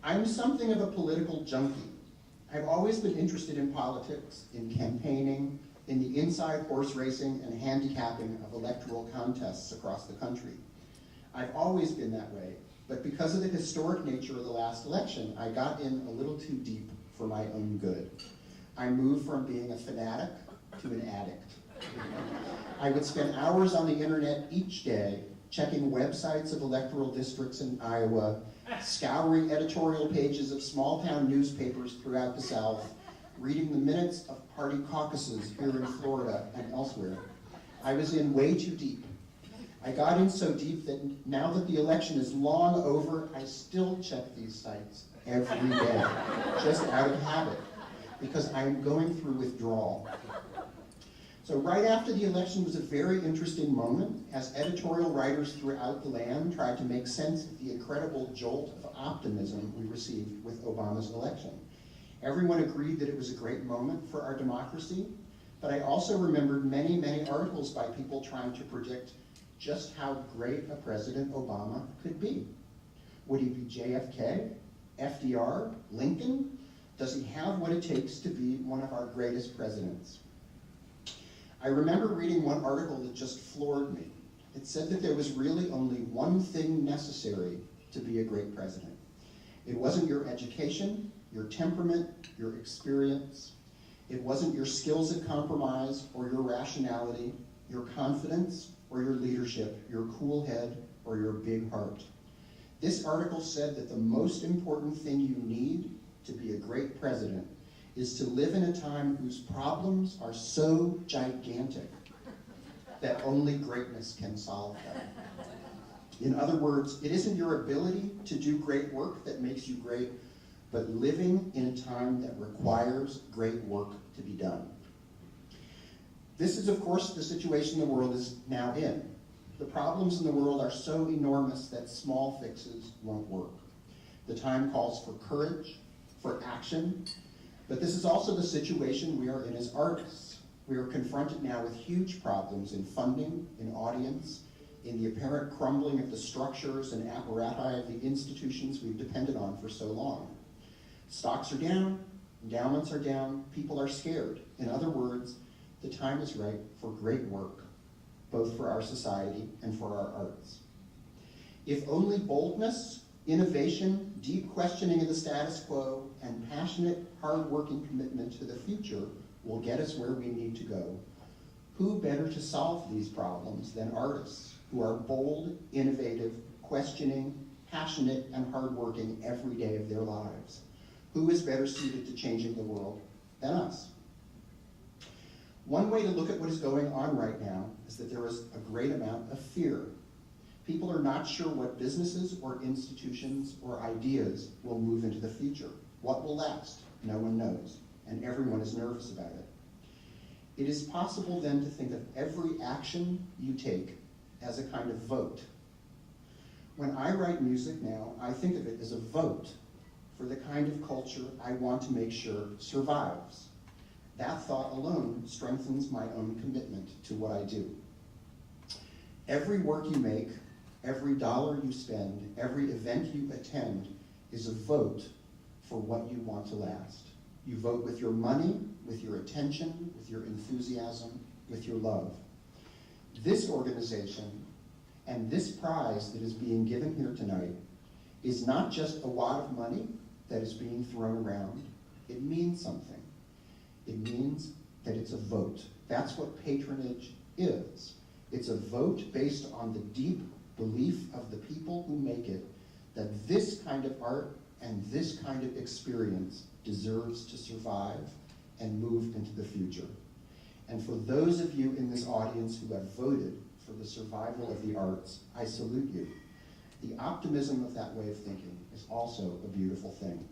I'm something of a political junkie. I've always been interested in politics, in campaigning, in the inside horse racing and handicapping of electoral contests across the country. I've always been that way, but because of the historic nature of the last election, I got in a little too deep for my own good. I moved from being a fanatic to an addict. I would spend hours on the internet each day, checking websites of electoral districts in Iowa, scouring editorial pages of small-town newspapers throughout the South, reading the minutes of party caucuses here in Florida and elsewhere. I was in way too deep. I got in so deep that now that the election is long over, I still check these sites every day, just out of habit, because I'm going through withdrawal. So right after the election was a very interesting moment as editorial writers throughout the land tried to make sense of the incredible jolt of optimism we received with Obama's election. Everyone agreed that it was a great moment for our democracy, but I also remembered many, many articles by people trying to predict just how great a President Obama could be. Would he be JFK, FDR, Lincoln? Does he have what it takes to be one of our greatest presidents? I remember reading one article that just floored me. It said that there was really only one thing necessary to be a great president. It wasn't your education, your temperament, your experience. It wasn't your skills at compromise or your rationality, your confidence or your leadership, your cool head or your big heart. This article said that the most important thing you need to be a great president is to live in a time whose problems are so gigantic that only greatness can solve them. In other words, it isn't your ability to do great work that makes you great, but living in a time that requires great work to be done. This is, of course, the situation the world is now in. The problems in the world are so enormous that small fixes won't work. The time calls for courage, for action, but this is also the situation we are in as artists. We are confronted now with huge problems in funding, in audience, in the apparent crumbling of the structures and apparati of the institutions we've depended on for so long. Stocks are down, endowments are down, people are scared. In other words, the time is right for great work, both for our society and for our arts. If only boldness, innovation, deep questioning of the status quo, and passionate, hard-working commitment to the future will get us where we need to go, who better to solve these problems than artists who are bold, innovative, questioning, passionate, and hardworking every day of their lives? Who is better suited to changing the world than us? One way to look at what is going on right now is that there is a great amount of fear. People are not sure what businesses or institutions or ideas will move into the future. What will last? No one knows, and everyone is nervous about it. It is possible then to think of every action you take as a kind of vote. When I write music now, I think of it as a vote for the kind of culture I want to make sure survives. That thought alone strengthens my own commitment to what I do. Every work you make, every dollar you spend, every event you attend is a vote for what you want to last. You vote with your money, with your attention, with your enthusiasm, with your love. This organization and this prize that is being given here tonight is not just a wad of money that is being thrown around. It means something. It means that it's a vote. That's what patronage is. It's a vote based on the deep belief of the people who make it that this kind of art and this kind of experience deserves to survive and move into the future. And for those of you in this audience who have voted for the survival of the arts, I salute you. The optimism of that way of thinking is also a beautiful thing.